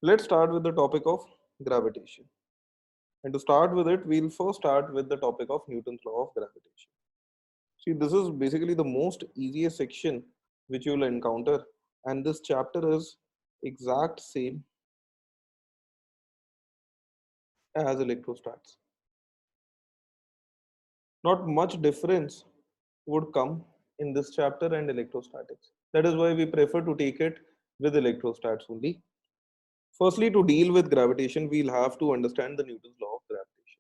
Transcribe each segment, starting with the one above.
Let's start with the topic of gravitation. And to start with it, we'll first start with the topic of Newton's law of gravitation. See, this is basically the most easiest section which you will encounter, and this chapter is exact same as electrostats. Not much difference would come in this chapter and electrostatics. That is why we prefer to take it with electrostats only. Firstly, to deal with gravitation, we'll have to understand the Newton's law of gravitation.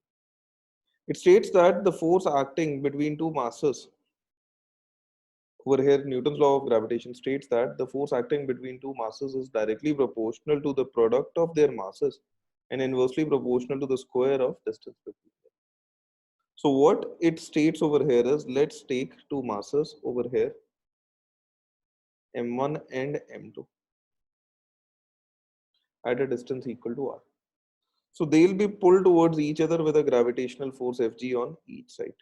It states that the force acting between two masses, over here Newton's law of gravitation states that the force acting between two masses is directly proportional to the product of their masses and inversely proportional to the square of distance between them. So what it states over here is, let's take two masses over here, m1 and m2, at a distance equal to r. So they'll be pulled towards each other with a gravitational force Fg on each side,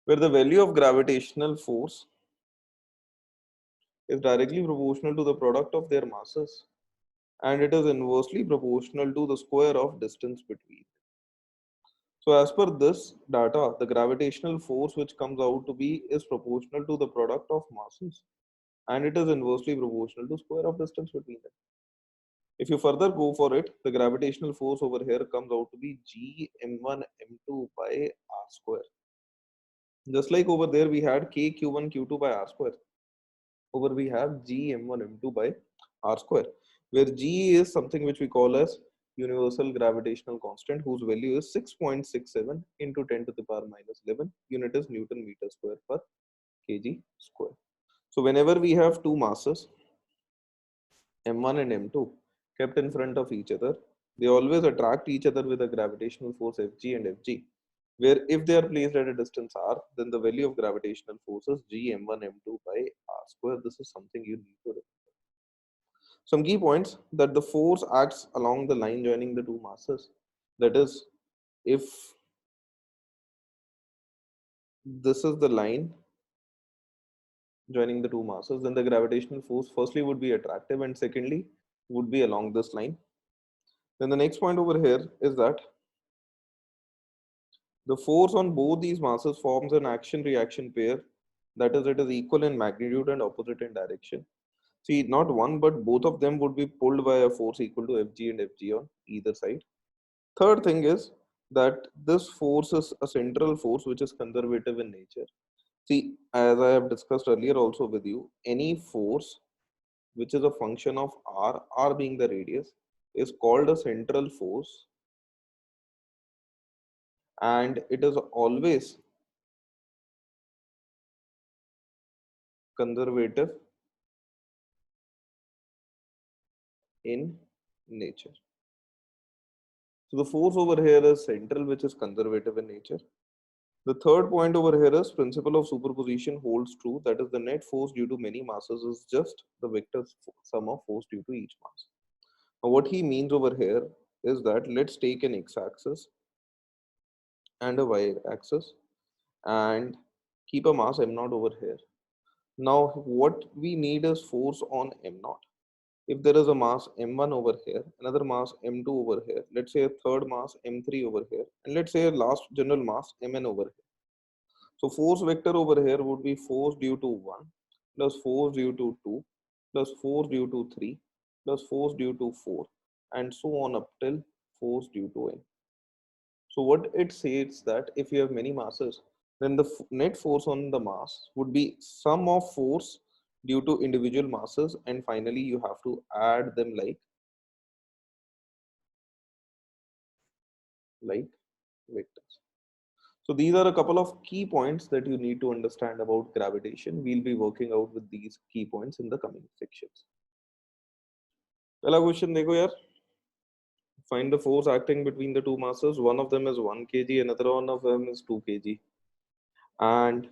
where the value of gravitational force is directly proportional to the product of their masses and it is inversely proportional to the square of distance between. So as per this data, the gravitational force which comes out to be is proportional to the product of masses and it is inversely proportional to square of distance between them. If you further go for it, the gravitational force over here comes out to be G m1 m2 by r square. Just like over there we had k q1 q2 by r square. Over we have G m1 m2 by r square, where G is something which we call as universal gravitational constant, whose value is 6.67 into 10 to the power minus 11. Unit is Newton meter square per kg square. So whenever we have two masses, m1 and m2, kept in front of each other, they always attract each other with a gravitational force Fg and Fg, where if they are placed at a distance r, then the value of gravitational force is G m1 m2 by r square. This is something you need to remember. Some key points: that the force acts along the line joining the two masses. That is, if this is the line joining the two masses, then the gravitational force firstly would be attractive and secondly would be along this line. Then the next point over here is that the force on both these masses forms an action reaction pair. That is, it is equal in magnitude and opposite in direction. See, not one but both of them would be pulled by a force equal to Fg and Fg on either side. Third thing is that this force is a central force which is conservative in nature. See, as I have discussed earlier also with you, any force which is a function of r being the radius, is called a central force, and it is always conservative in nature. So the force over here is central, which is conservative in nature. The third point over here is principle of superposition holds true. That is, the net force due to many masses is just the vector sum of force due to each mass. Now what he means over here is that let's take an x-axis and a y-axis and keep a mass m0 over here. Now what we need is force on m0. If there is a mass m1 over here, another mass m2 over here, let's say a third mass m3 over here, and let's say a last general mass mn over here. So force vector over here would be force due to 1 plus force due to 2 plus force due to 3 plus force due to 4 and so on up till force due to n. So what it says that if you have many masses, then the net force on the mass would be sum of force due to individual masses, and finally you have to add them like vectors. So these are a couple of key points that you need to understand about gravitation. We'll be working out with these key points in the coming sections. पहला question देखो यार. Find the force acting between the two masses. One of them is 1 kg, another one of them is 2 kg. And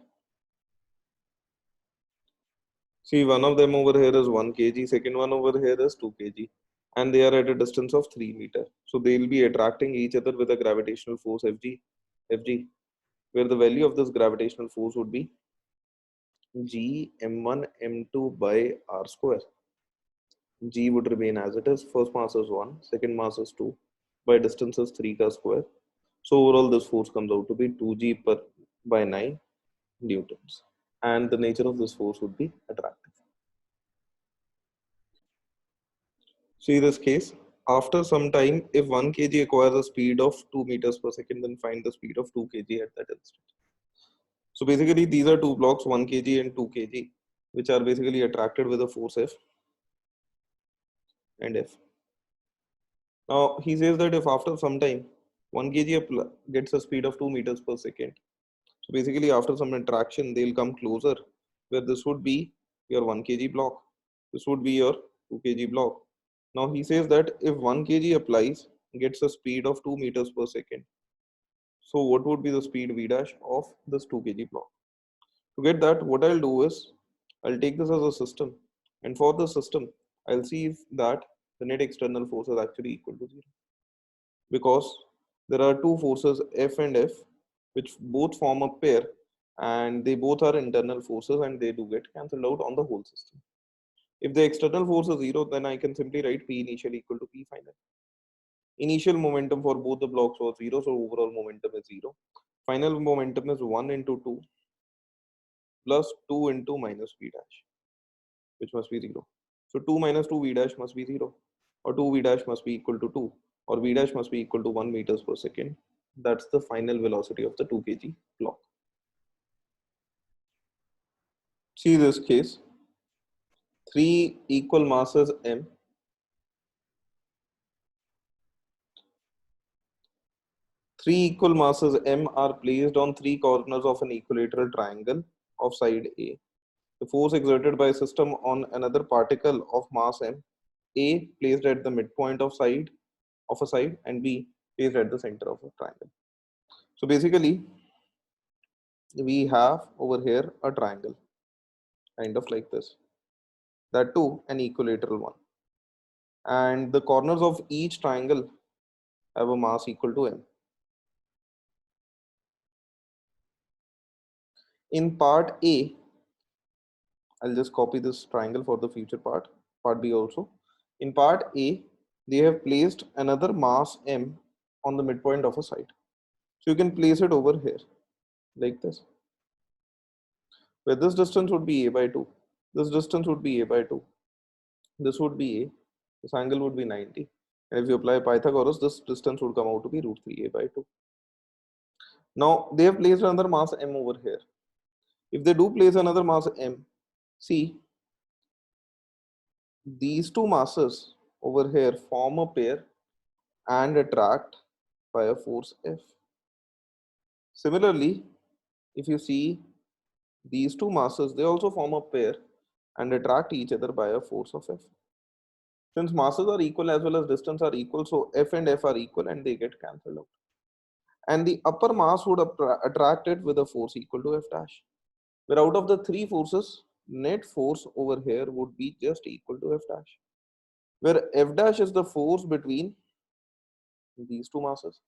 see, one of them over here is 1 kg, second one over here is 2 kg. And they are at a distance of 3 meters. So they will be attracting each other with a gravitational force Fg, where the value of this gravitational force would be G m1 m2 by r square. G would remain as it is. First mass is 1, second mass is 2, by distance is 3 ka square. So overall this force comes out to be 2G per by 9 newtons. And the nature of this force would be attractive. See this case. After some time, if 1 kg acquires a speed of 2 meters per second, then find the speed of 2 kg at that instant. So basically, these are two blocks, 1 kg and 2 kg, which are basically attracted with a force F and F. Now, he says that if after some time 1 kg gets a speed of 2 meters per second, so basically after some interaction, they'll come closer, where this would be your 1 kg block. This would be your 2 kg block. Now, he says that if 1 kg applies, gets a speed of 2 meters per second. So what would be the speed V dash of this 2 kg block? To get that, what I'll do is I'll take this as a system, and for the system, I'll see if that the net external force is actually equal to 0, because there are two forces F and F which both form a pair, and they both are internal forces and they do get cancelled out on the whole system. If the external force is 0, then I can simply write P initial equal to P final. Initial momentum for both the blocks was 0, so overall momentum is 0. Final momentum is 1 into 2 plus 2 into minus V dash, which must be 0. So 2 minus 2 V dash must be 0, or 2 V dash must be equal to 2, or V dash must be equal to 1 meters per second. That's the final velocity of the 2 kg block. See this case, 3 equal masses M, 3 equal masses M are placed on 3 corners of an equilateral triangle of side A. The force exerted by a system on another particle of mass M, A placed at the midpoint of a side and B placed at the center of a triangle. So basically, we have over here a triangle, kind of like this. That too, an equilateral one. And the corners of each triangle have a mass equal to M. In part A, I'll just copy this triangle for the future part B also. In part A, they have placed another mass M on the midpoint of a side. So you can place it over here, like this, where this distance would be A by 2. This distance would be A by 2. This would be A. This angle would be 90. And if you apply Pythagoras, this distance would come out to be root 3A by 2. Now, they have placed another mass M over here. If they do place another mass M, see, these two masses over here form a pair and attract by a force F. Similarly, if you see these two masses, they also form a pair and attract each other by a force of F. Since masses are equal as well as distance are equal, so F and F are equal and they get cancelled out. And the upper mass would attract it with a force equal to F dash. Where out of the three forces, net force over here would be just equal to F dash. Where F dash is the force between these two masses.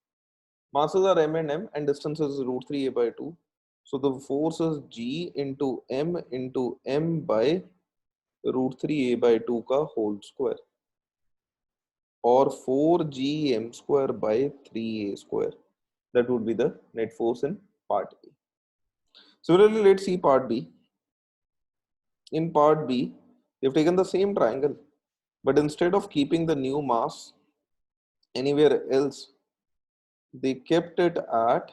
Masses are M and distance is root 3A by 2. So the force is G into M by root 3A by 2 ka whole square, or 4gm square by 3a square. That would be the net force in part A. Similarly, let's see part B. In part B, they've taken the same triangle, but instead of keeping the new mass anywhere else, they kept it at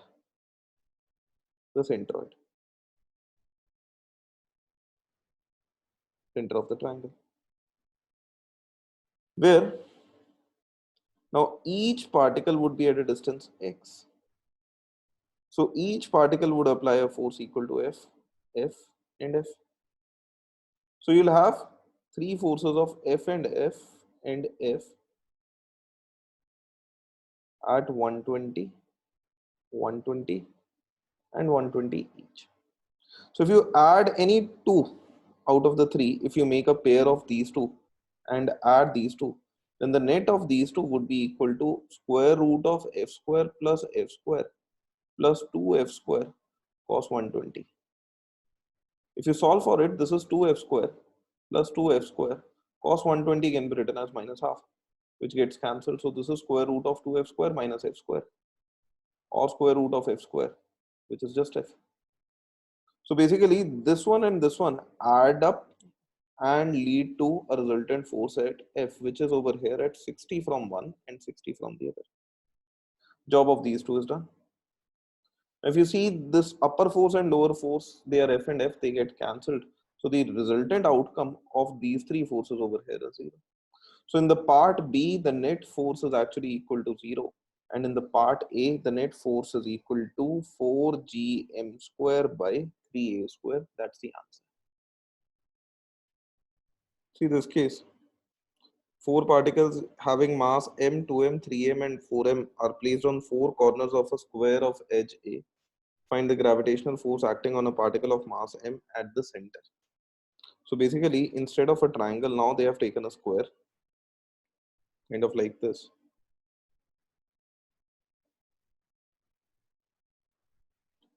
the centroid, center of the triangle, where now each particle would be at a distance x. So each particle would apply a force equal to F, F, and F. So you'll have three forces of F and F and F at 120, 120, and 120 each. So if you add any two out of the three, if you make a pair of these two and add these two, then the net of these two would be equal to square root of F square plus F square plus 2F square cos 120. If you solve for it, this is 2F square plus 2F square Cos 120 can be written as minus half, which gets cancelled. So this is square root of 2f square minus f square, or square root of f square, which is just f. So basically this one and this one add up and lead to a resultant force at F, which is over here at 60 from one and 60 from the other. Job of these two is done. If you see this upper force and lower force, they are F and F, they get cancelled. So the resultant outcome of these three forces over here is 0. So in the part B, the net force is actually equal to 0. And in the part A, the net force is equal to 4gm square by 3a square. That's the answer. See this case. Four particles having mass m, 2m, 3m, and 4m are placed on four corners of a square of edge A. Find the gravitational force acting on a particle of mass m at the center. So basically, instead of a triangle, now they have taken a square, kind of like this.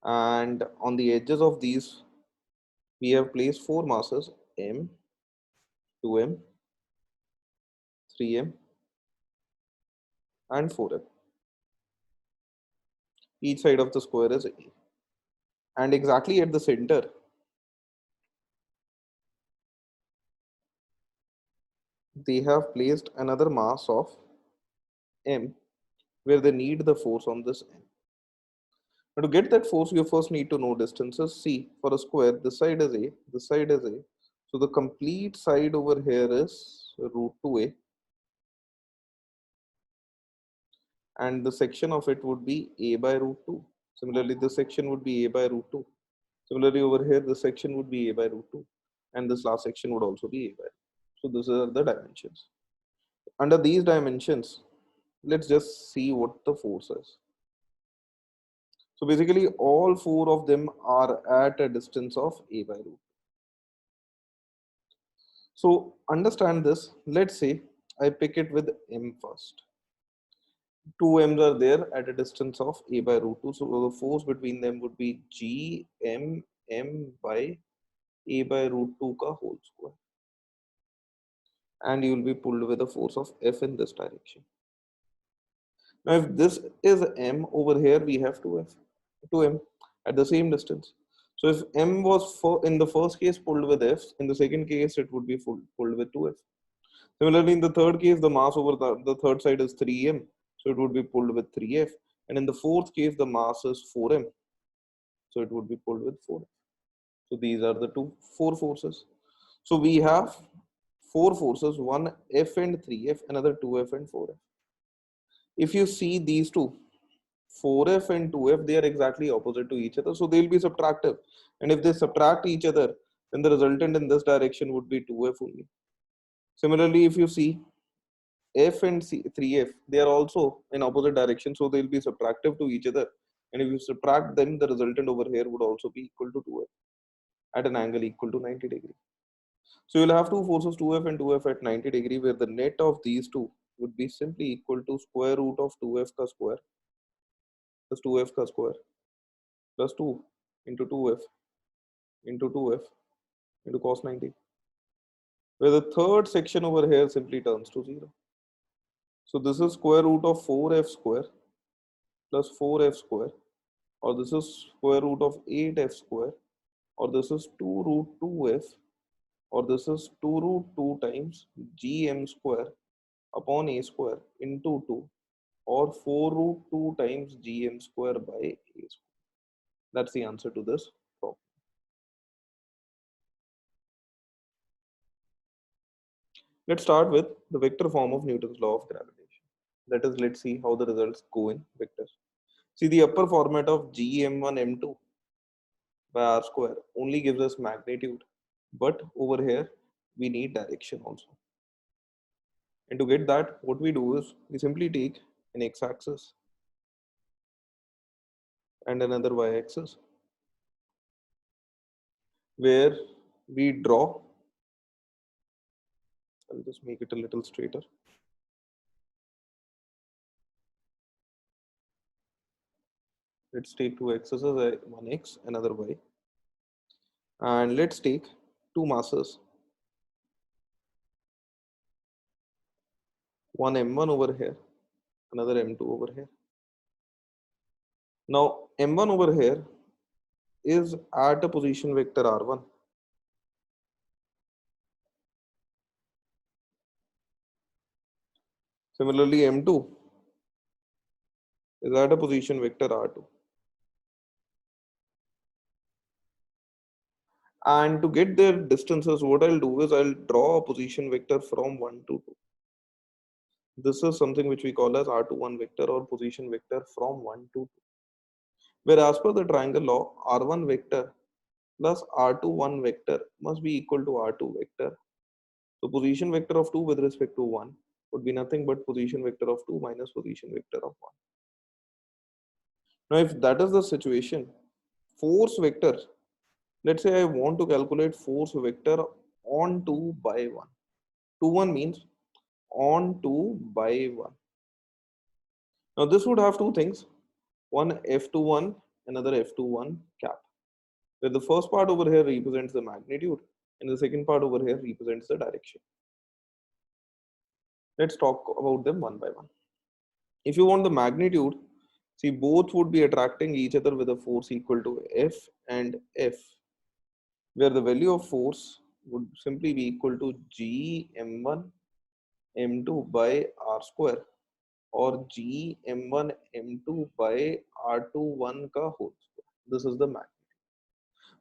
And on the edges of these, we have placed four masses m, 2m, 3m, and 4m. Each side of the square is A. And exactly at the center, they have placed another mass of m where they need the force on this m. Now to get that force, you first need to know distances. See, for a square, this side is A, this side is A. So the complete side over here is root 2A, and the section of it would be A by root 2. Similarly, this section would be A by root 2. Similarly, over here, this section would be A by root 2. And this last section would also be A by. So these are the dimensions. Under these dimensions, let's just see what the force is. So basically, all four of them are at a distance of A by root. So understand this. Let's say I pick it with m first. Two m's are there at a distance of A by root 2. So the force between them would be g m by A by root 2 ka whole square. And you will be pulled with a force of F in this direction. Now if this is m, over here we have 2m at the same distance. So if m was in the first case pulled with F, in the second case it would be pulled with 2F. Similarly, in the third case, the mass over the third side is 3m, so it would be pulled with 3F. And in the fourth case, the mass is 4m, so it would be pulled with 4F. So these are the four forces. So we have four forces, one F and 3F, another 2F and 4F. If you see these two, 4F and 2F, they are exactly opposite to each other, so they'll be subtractive. And if they subtract each other, then the resultant in this direction would be 2F only. Similarly, if you see F and 3F, they are also in opposite direction, so they'll be subtractive to each other. And if you subtract them, the resultant over here would also be equal to 2F at an angle equal to 90 degree. So you'll have two forces 2F and 2F at 90 degree, where the net of these two would be simply equal to square root of 2F ka square plus 2F ka square plus 2 into 2F into 2F into cos 90, where the third section over here simply turns to 0. So this is square root of 4F square plus 4F square, or this is square root of 8F square, or this is 2 root 2F, or this is 2 root 2 times gm square upon a square into 2, or 4 root 2 times gm square by a square. That's the answer to this problem. Let's start with the vector form of Newton's law of gravitation. That is, let's see how the results go in vectors. See, the upper format of gm1 m2 by r square only gives us magnitude, but over here we need direction also. And to get that, what we do is we simply take an x-axis and another y-axis, where we draw. I'll just make it a little straighter. Let's take two x's, one x, another y, and let's take two masses one m1 over here, another m2 over here. Now m1 over here is at a position vector r1. Similarly, m2 is at a position vector r2. And to get their distances, what I'll do is I'll draw a position vector from 1 to 2. This is something which we call as r21 vector or position vector from 1 to 2. Where as per the triangle law, r1 vector plus r21 vector must be equal to r2 vector. So position vector of 2 with respect to 1 would be nothing but position vector of 2 minus position vector of 1. Now if that is the situation, force vector, let's say I want to calculate force vector on 2 by 1. 2 1 means on 2 by 1. Now this would have two things, one F21, another F21 cap, where the first part over here represents the magnitude and the second part over here represents the direction. Let's talk about them one by one. If you want the magnitude, see both would be attracting each other with a force equal to F and F, where the value of force would simply be equal to G m1 m2 by r square or G m1 m2 by r21 ka whole square. This is the magnitude.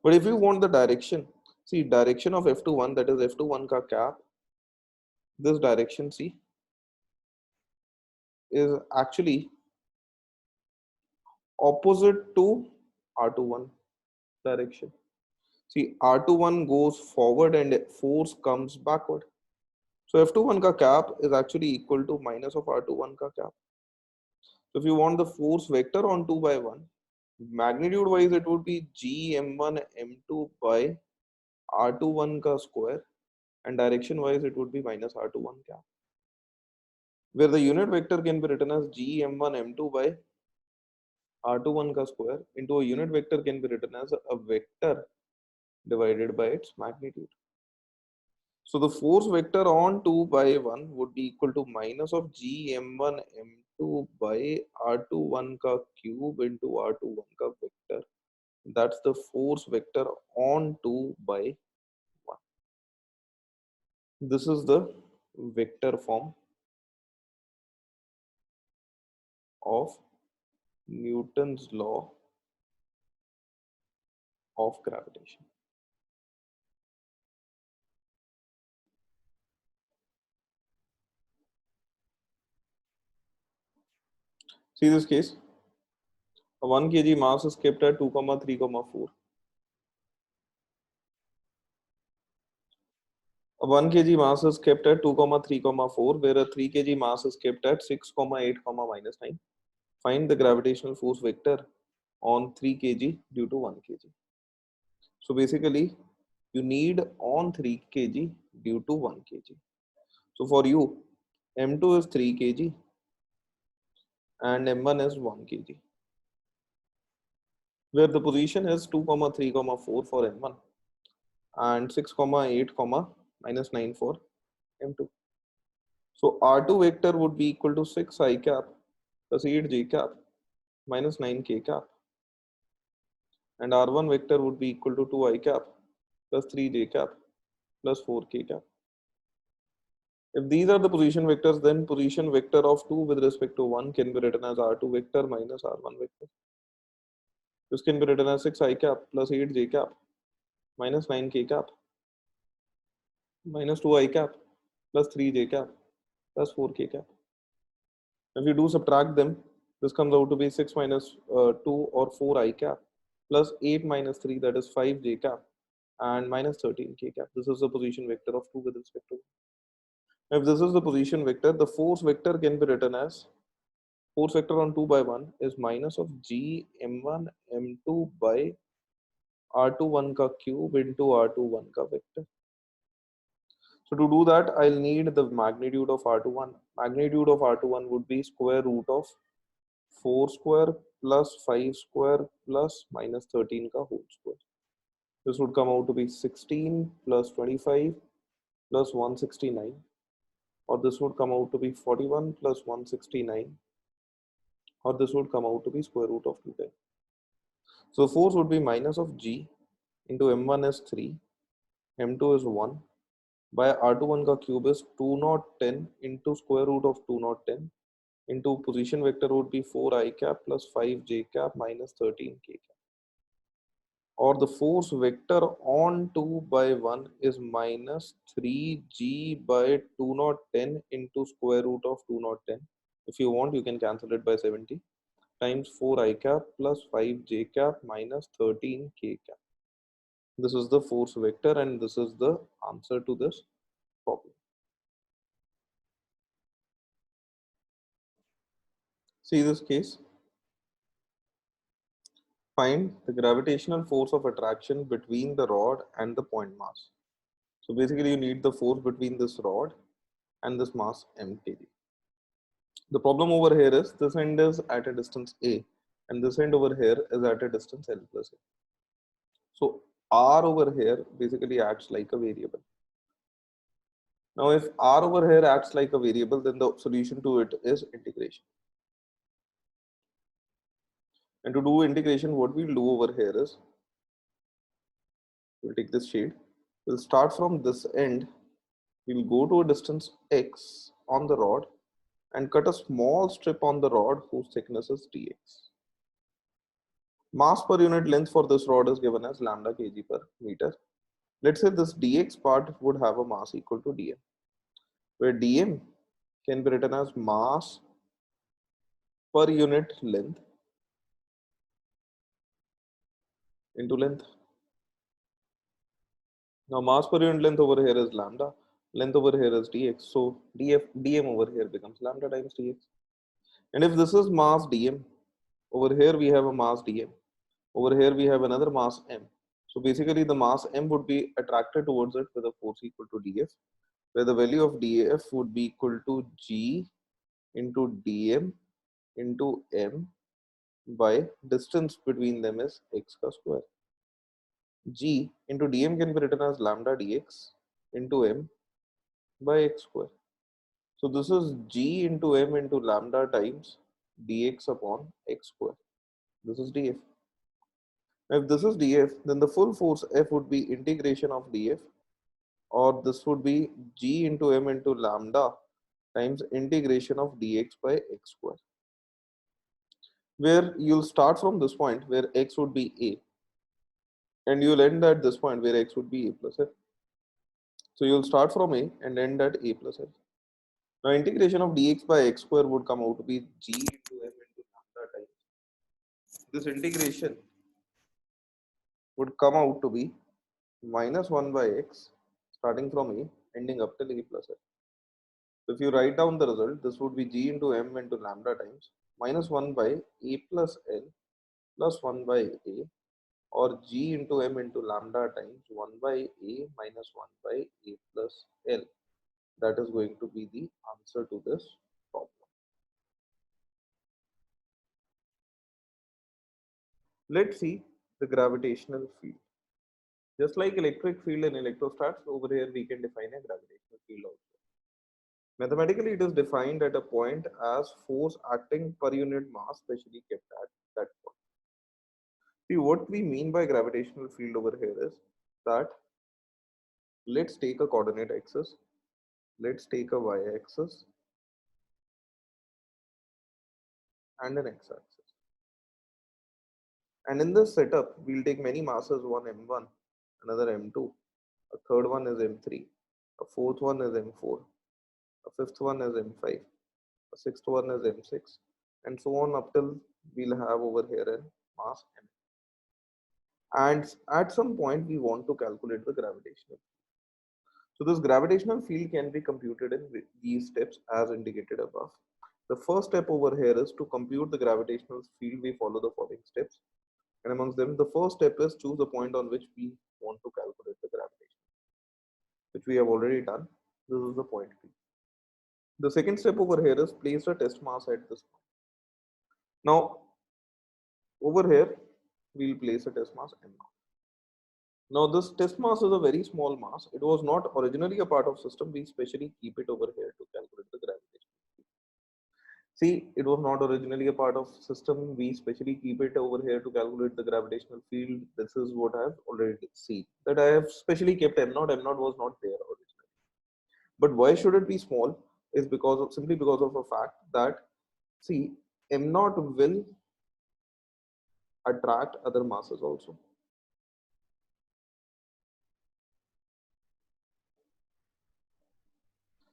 But if you want the direction, see direction of F21, that is F21 ka cap, this direction see is actually opposite to R21 direction. See, R21 goes forward and force comes backward. So F21 ka cap is actually equal to minus of R21 ka cap. So if you want the force vector on 2 by 1, magnitude wise it would be G m1 m2 by R21 ka square, and direction wise it would be minus R21 cap, where the unit vector can be written as G m1 m2 by R21 ka square into a unit vector can be written as a vector divided by its magnitude. So the force vector on 2 by 1 would be equal to minus of G m1 m2 by R21 ka cube into R21 ka vector. That's the force vector on 2 by 1. This is the vector form of Newton's law of gravitation. See this case, a 1 kg mass is kept at 2,3,4. A 1 kg mass is kept at 2,3,4, where a 3 kg mass is kept at 6,8, minus 9. Find the gravitational force vector on 3 kg due to 1 kg. So basically, you need on 3 kg due to 1 kg. So for you, M2 is 3 kg and M1 is 1 kg, where the position is 2,3,4 for M1 and 6,8, minus 9 for M2. So R2 vector would be equal to 6 I cap plus 8 j cap minus 9 k cap, and R1 vector would be equal to 2 I cap plus 3 j cap plus 4 k cap. If these are the position vectors, then position vector of 2 with respect to 1 can be written as R2 vector minus R1 vector. This can be written as 6 I cap plus 8 j cap minus 9 k cap minus 2 I cap plus 3 j cap plus 4 k cap. If you do subtract them, this comes out to be 6 minus 2 or 4 I cap plus 8 minus 3, that is 5 j cap, and minus 13 k cap. This is the position vector of 2 with respect to 1. If this is the position vector, the force vector can be written as force vector on 2 by 1 is minus of G m1 m2 by R21 ka cube into R21 ka vector. So to do that, I'll need the magnitude of R21. Magnitude of R21 would be square root of 4 square plus 5 square plus minus 13 ka whole square. This would come out to be 16 plus 25 plus 169 or this would come out to be 41 plus 169, or this would come out to be square root of 210. So force would be minus of G into M1 is 3, M2 is 1, by R21 का cube is 2010 into square root of 2010 into position vector would be 4 I cap plus 5 j cap minus 13 k cap. Or the force vector on 2 by 1 is minus 3g by 2010 into square root of 2010. If you want, you can cancel it by 70 times 4 I cap plus 5 j cap minus 13 k cap. This is the force vector and this is the answer to this problem. See this case. Find the gravitational force of attraction between the rod and the point mass. So basically you need the force between this rod and this mass mkg. The problem over here is this end is at a distance a and this end over here is at a distance l plus a. So r over here basically acts like a variable. Now if r over here acts like a variable, then the solution to it is integration. And to do integration, what we'll do over here is we'll take this shade. We'll start from this end. We'll go to a distance x on the rod and cut a small strip on the rod whose thickness is dx. Mass per unit length for this rod is given as lambda kg per meter. Let's say this dx part would have a mass equal to dm, where dm can be written as mass per unit length into length. Now mass per unit length over here is lambda, length over here is dx, so dm over here becomes lambda times dx. And if this is mass dm, over here we have a mass dm, over here we have another mass m. So basically the mass m would be attracted towards it with a force equal to df, where the value of df would be equal to g into dm into m by distance between them is x ka square. G into dm can be written as lambda dx into m by x square. So this is g into m into lambda times dx upon x square. This is df. If this is df, then the full force F would be integration of df, or this would be g into m into lambda times integration of dx by x square, where you'll start from this point where x would be a, and you'll end at this point where x would be a plus f. So you'll start from a and end at a plus f. Now integration of dx by x square would come out to be g into m into lambda times. This integration would come out to be minus 1 by x starting from a ending up till a plus f. So if you write down the result, this would be g into m into lambda times minus 1 by a plus l plus 1 by a, or g into m into lambda times 1 by a minus 1 by a plus l. That is going to be the answer to this problem. Let's see the gravitational field. Just like electric field and electrostats, over here we can define a gravitational field also. Mathematically, it is defined at a point as force acting per unit mass, specially kept at that point. See, what we mean by gravitational field over here is that let's take a coordinate axis, let's take a y-axis and an x-axis. And in this setup, we'll take many masses, one m1, another m2, a third one is m3, a fourth one is m4, a fifth one is m5, a sixth one is m6, and so on up till we'll have over here a mass m. And at some point, we want to calculate the gravitational. So this gravitational field can be computed in these steps as indicated above. The first step over here is to compute the gravitational field. We follow the following steps. And amongst them, the first step is choose the point on which we want to calculate the gravitation, which we have already done. This is the point P. The second step over here is place a test mass at this point. Now, over here, we'll place a test mass M0. Now this test mass is a very small mass. It was not originally a part of system. We specially keep it over here to calculate the gravitation. See, it was not originally a part of system. We specially keep it over here to calculate the gravitational field. This is what I have already seen. That I have specially kept M naught. M naught was not there originally. But why should it be small? Is because of simply because of a fact that see M naught will attract other masses also.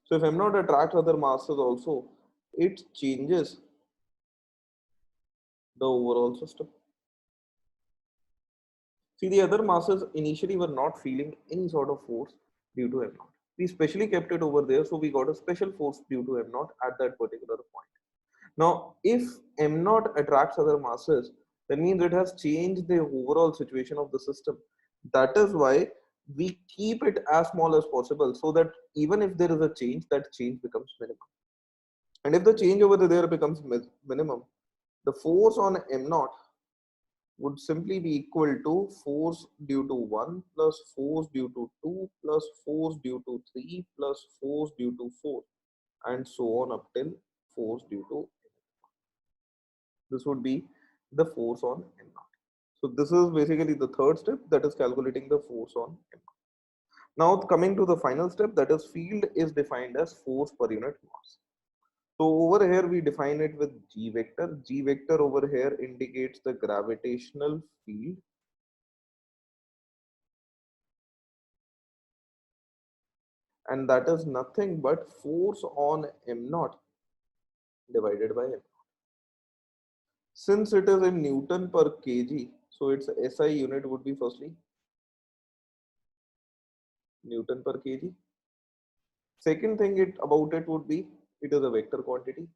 So if M naught attracts other masses also, it changes the overall system. See, the other masses initially were not feeling any sort of force due to M naught. We specially kept it over there, so we got a special force due to M naught at that particular point. Now, if M naught attracts other masses, that means it has changed the overall situation of the system. That is why we keep it as small as possible, so that even if there is a change, that change becomes minimum. And if the change over there becomes minimum, the force on M naught would simply be equal to force due to 1 plus force due to 2 plus force due to 3 plus force due to 4 and so on up till force due to. This would be the force on M naught. So this is basically the third step, that is calculating the force on M naught. Now coming to the final step, that is field is defined as force per unit mass. So over here we define it with G vector. G vector over here indicates the gravitational field, and that is nothing but force on M naught divided by M. Since it is in Newton per kg, so its SI unit would be firstly Newton per kg. Second thing about it would be it is a vector quantity.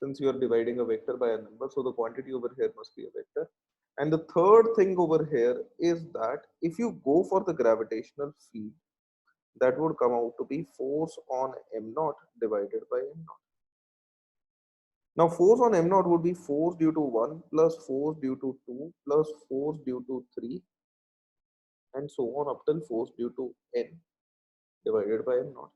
Since you are dividing a vector by a number, so the quantity over here must be a vector. And the third thing over here is that if you go for the gravitational field, that would come out to be force on M naught divided by M naught. Now force on M naught would be force due to 1 plus force due to 2 plus force due to 3 and so on up till force due to N divided by M naught.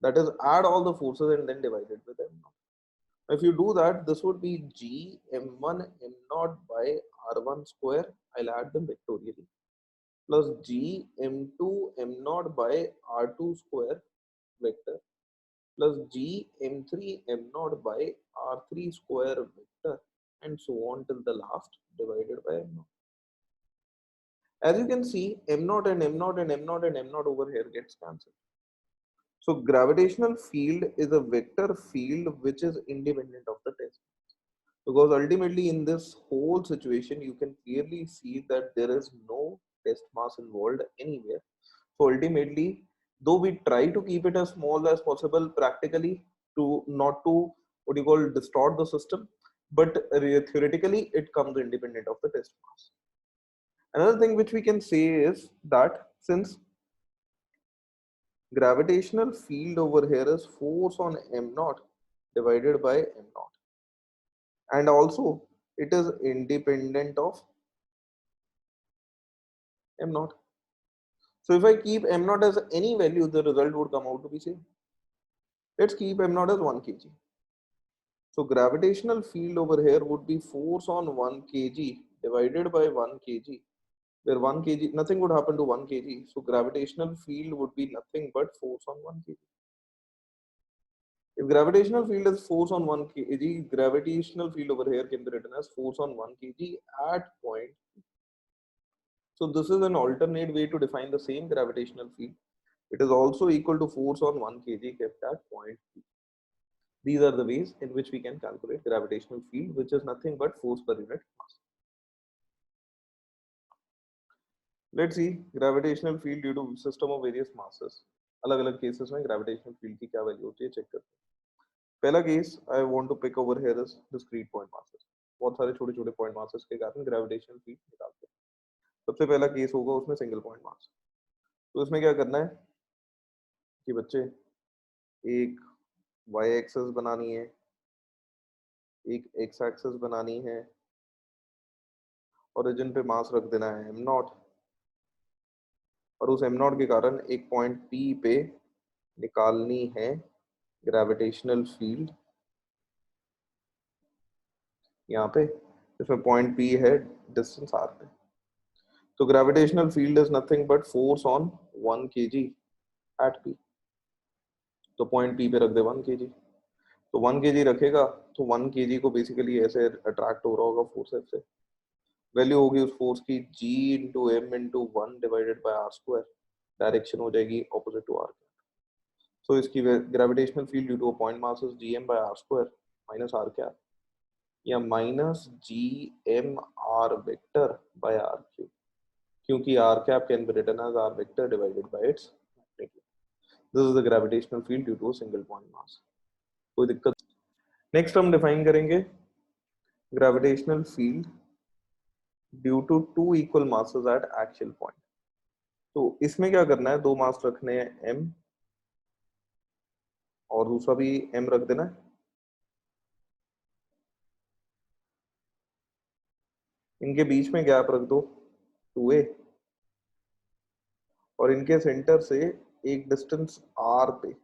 That is, add all the forces and then divide it with M naught. If you do that, this would be G M1 M naught by R1 square. I'll add them vectorially. Plus G M2 M naught by R2 square vector. Plus G M3 M naught by R3 square vector. And so on till the last divided by M naught. As you can see, M naught and M naught and M naught and M naught over here gets cancelled. So gravitational field is a vector field which is independent of the test. Because ultimately in this whole situation you can clearly see that there is no test mass involved anywhere. So ultimately, though we try to keep it as small as possible practically to not to what you call distort the system, but theoretically it comes independent of the test mass. Another thing which we can say is that since gravitational field over here is force on M naught divided by M naught, and also it is independent of M naught. So if I keep M naught as any value, the result would come out to be same. Let's keep M naught as 1 kg. So gravitational field over here would be force on 1 kg divided by 1 kg, where 1 kg, nothing would happen to 1 kg. So gravitational field would be nothing but force on 1 kg. If gravitational field is force on 1 kg, gravitational field over here can be written as force on 1 kg at point. So this is an alternate way to define the same gravitational field. It is also equal to force on 1 kg kept at point P. These are the ways in which we can calculate gravitational field, which is nothing but force per unit mass. Let's see gravitational field due to system of various masses. अलग अलग cases में gravitational field की क्या value होती है check करते हैं. पहला case I want to pick over here is discrete point masses. बहुत सारे छोटे छोटे point masses के कारण gravitational field निकालते हैं. सबसे पहला केस होगा उसमें सिंगल पॉइंट मास. तो इसमें क्या करना है कि बच्चे एक y एक्सिस बनानी है, एक x एक्सिस बनानी है, ओरिजिन पे मास रख देना है m नॉट, और उस m0 के कारण एक पॉइंट P पे निकालनी है ग्रेविटेशनल फील्ड यहाँ पे, इसमें पॉइंट P है डिस्टेंस r पे। तो gravitational field is nothing but force on 1 kg at P। तो पॉइंट P पे रख दे 1 kg, तो 1 kg रखेगा तो 1 kg को बेसिकली ऐसे अट्रैक्ट हो रहा होगा फोर्स F से। वैल्यू होगी उस फोर्स की G into M into one divided by R square, direction हो जाएगी ऑपोजिट टू आर। सो इसकी gravitational field due to a point mass is G M by R square minus R क्या, या minus G M R vector by R cube, क्योंकि R cap can be written as R vector divided by its magnitude. This is the gravitational field due to a single point mass. कोई दिक्कत? Next हम define करेंगे gravitational field due to two equal masses at axial point. तो इसमें क्या करना है, दो मास रखने हैं m और दूसरा भी m रख देना है। इनके बीच में गैप रख दो 2a और इनके सेंटर से एक डिस्टेंस r पे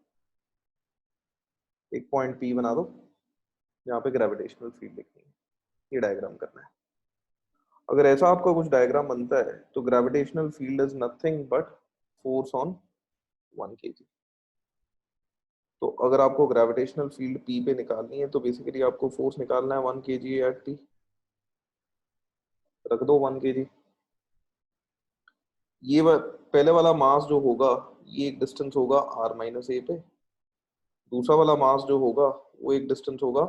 एक पॉइंट P बना दो जहाँ पे ग्रेविटेशनल फील्ड लिखनी है। ये डायग्राम करना है। अगर ऐसा आपका कुछ डायग्राम बनता है तो gravitational field is nothing but force on 1 kg। तो अगर आपको ग्रेविटेशनल फील्ड P पे निकालनी है तो बेसिकली आपको फोर्स निकालना है 1 kg एट P। रख दो 1 kg। ये पहले वाला मास जो होगा ये एक डिस्टेंस होगा r माइनस ए पे, दूसरा वाला मास जो होगा वो एक डिस्टेंस होगा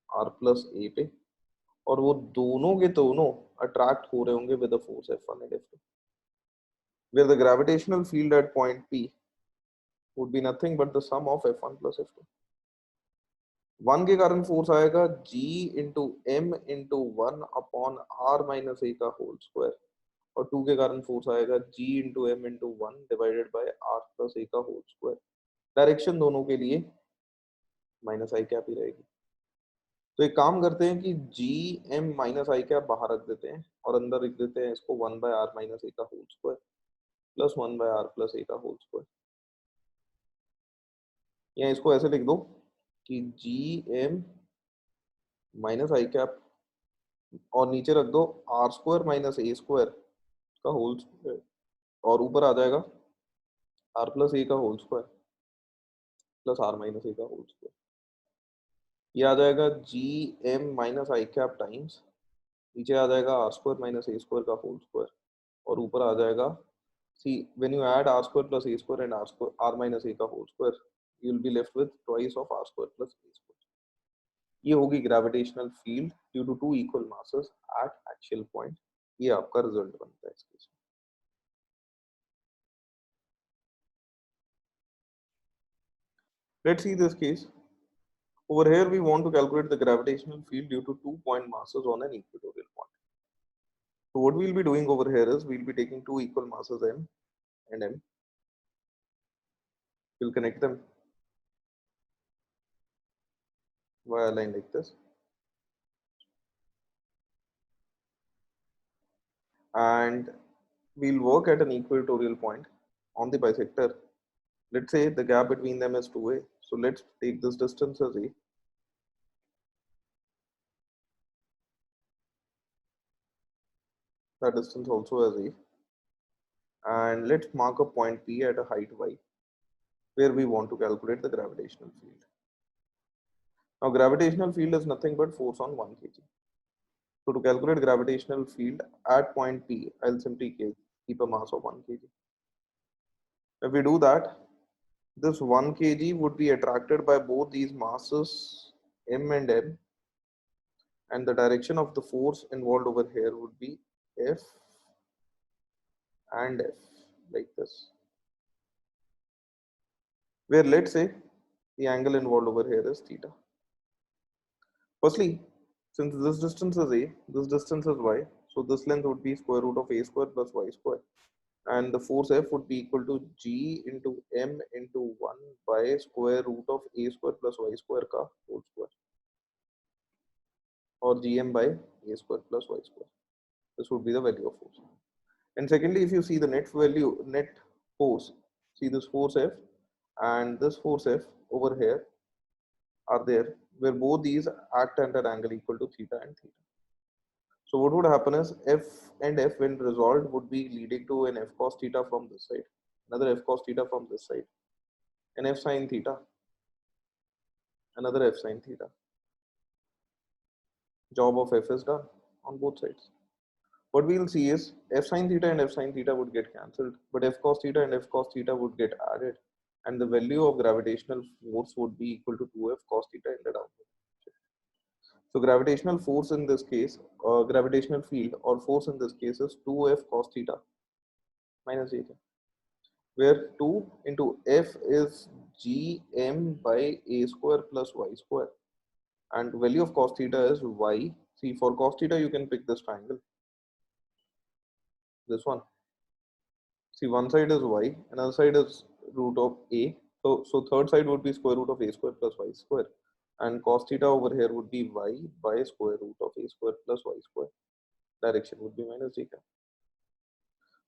r प्लस ए पे, और वो दोनों के दोनों अट्रैक्ट हो रहे होंगे with the force F1 and F2, where the gravitational field at point P would be nothing but the sum of F1 plus F2। 1 के कारण फोर्स आएगा G into M into one upon R minus A का whole square, और 2 के कारण force आएगा G into M into one divided by R plus A का whole square. Direction दोनों के लिए माइनस आई कैप ही रहेगी। तो एक काम करते हैं कि G M minus I cap बाहर रख देते हैं और अंदर लिख देते हैं इसको 1 बाय आर माइनस ए का whole square plus 1 by R plus A का होल स्क्वायर, या इसको ऐसे लिख दो कि G M minus I cap और नीचे रख दो R square minus A square का होल स्क्वायर, और ऊपर आ जाएगा आर प्लस ए का whole square plus R minus A का होल स्क्वायर। ये आ जाएगा G M minus I cap times, नीचे आ जाएगा R square minus A square का होल स्क्वायर, और ऊपर आ जाएगा see when you add R square plus A square and R square R minus A का whole square you will be left with twice of R square plus A square. ये होगी gravitational field due to two equal masses at axial point. ये आपका result बनता है इस case में। Let's see this case. Over here we want to calculate the gravitational field due to two point masses on an equatorial point. So what we'll be doing over here is we'll be taking two equal masses m and m. We'll connect them via a line like this, and we'll work at an equatorial point on the bisector. Let's say the gap between them is 2a. So let's take this distance as a. That distance also as a. And let's mark a point P at a height y where we want to calculate the gravitational field. Now gravitational field is nothing but force on 1 kg. So to calculate gravitational field at point P, I'll simply keep a mass of 1 kg. If we do that, this 1 kg would be attracted by both these masses m and the direction of the force involved over here would be F and F, like this, where let's say the angle involved over here is theta. Firstly, since this distance is a, this distance is y, so this length would be square root of a square plus y square, and the force F would be equal to G into m into 1 by square root of a square plus y square का whole square, or gm by a square plus y square. This would be the value of force. And secondly, if you see the net value, net force, see this force F and this force F over here are there, where both these act at an angle equal to theta and theta. So what would happen is F and F when resolved would be leading to an F cos theta from this side, another F cos theta from this side, an F sin theta, another F sin theta. Job of F is done on both sides. What we'll see is F sin theta and F sin theta would get cancelled, but F cos theta and F cos theta would get added, and the value of gravitational force would be equal to 2F cos theta in the downward direction. So gravitational force in this case, gravitational field or force in this case is 2F cos theta minus theta, where 2 into F is gm by a square plus y square, and value of cos theta is y. See, for cos theta you can pick this triangle, this one. See, one side is y, another side is root of a. So third side would be square root of a square plus y square, and cos theta over here would be y by square root of a square plus y square. Direction would be minus theta.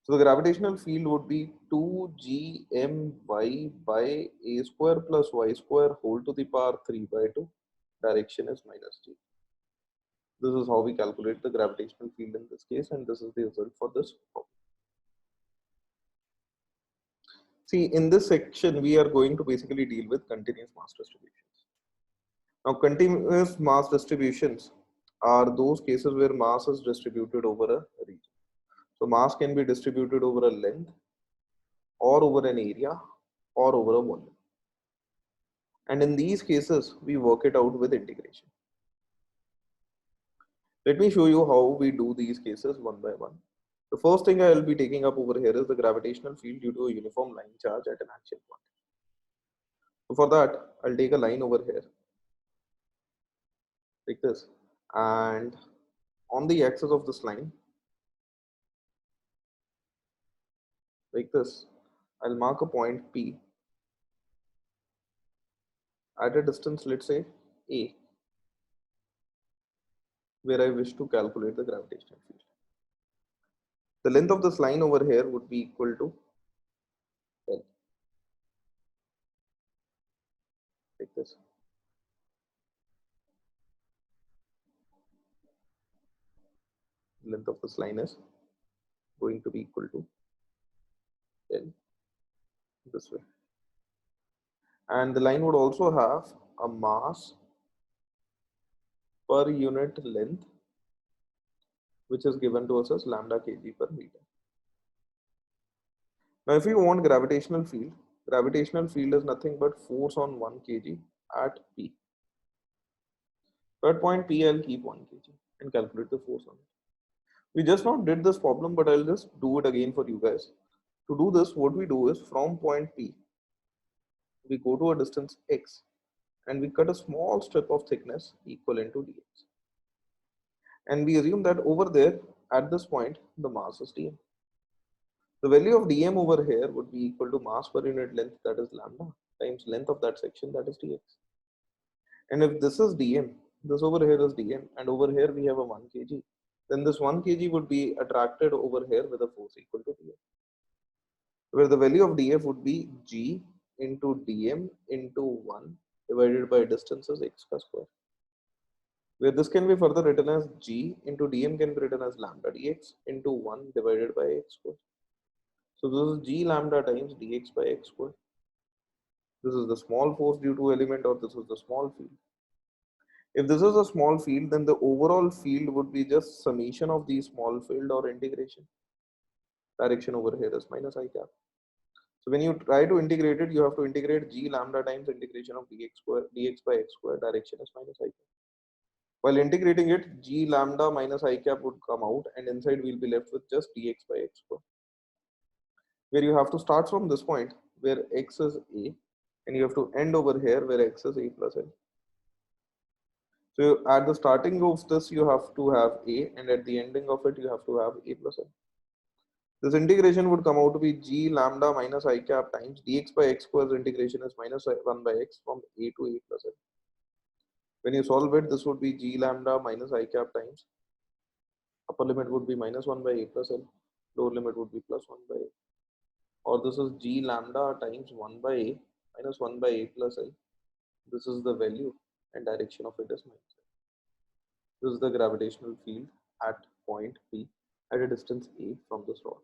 So the gravitational field would be 2gmy by a square plus y square whole to the power 3 by 2. Direction is minus g. This is how we calculate the gravitational field in this case, and this is the result for this problem. See, in this section, we are going to basically deal with continuous mass distributions. Now, continuous mass distributions are those cases where mass is distributed over a region. So, mass can be distributed over a length, or over an area, or over a volume. And in these cases, we work it out with integration. Let me show you how we do these cases one by one. The first thing I will be taking up over here is the gravitational field due to a uniform line charge at an axial point. So for that, I'll take a line over here, like this, and on the axis of this line, like this, I'll mark a point P at a distance, let's say A, where I wish to calculate the gravitational field. The length of this line over here would be equal to L, like this. The length of this line is going to be equal to L, this way. And the line would also have a mass per unit length, which is given to us as lambda kg per meter. Now, if you want gravitational field is nothing but force on 1 kg at P. So at point P, I'll keep 1 kg and calculate the force on it. We just now did this problem, but I'll just do it again for you guys. To do this, what we do is from point P, we go to a distance x and we cut a small strip of thickness equivalent to dx. And we assume that over there at this point, the mass is dm. The value of dm over here would be equal to mass per unit length, that is lambda, times length of that section, that is dx. And if this is dm, this over here is dm, and over here we have a 1 kg, then this 1 kg would be attracted over here with a force equal to df, where the value of df would be g into dm into 1 divided by distance is x square, where this can be further written as g into dm can be written as lambda dx into 1 divided by x square. So this is g lambda times dx by x square. This is the small force due to element, or this is the small field. If this is a small field, then the overall field would be just summation of the small field or integration. Direction over here is minus I cap. So when you try to integrate it, you have to integrate g lambda times integration of dx by x square. Direction is minus I cap. While integrating it, g lambda minus I cap would come out, and inside we'll be left with just dx by x square, where you have to start from this point where x is a, and you have to end over here where x is a plus l. So at the starting of this, you have to have a, and at the ending of it, you have to have a plus l. This integration would come out to be g lambda minus I cap times dx by x square's integration is minus 1 by x from a to a plus l. When you solve it, this would be g lambda minus I cap times upper limit would be minus 1 by a plus l lower limit would be plus 1 by a. Or this is g lambda times 1 by a minus 1 by a plus I. This is the value and direction of it is minus I. This is the gravitational field at point P at a distance a from this rod.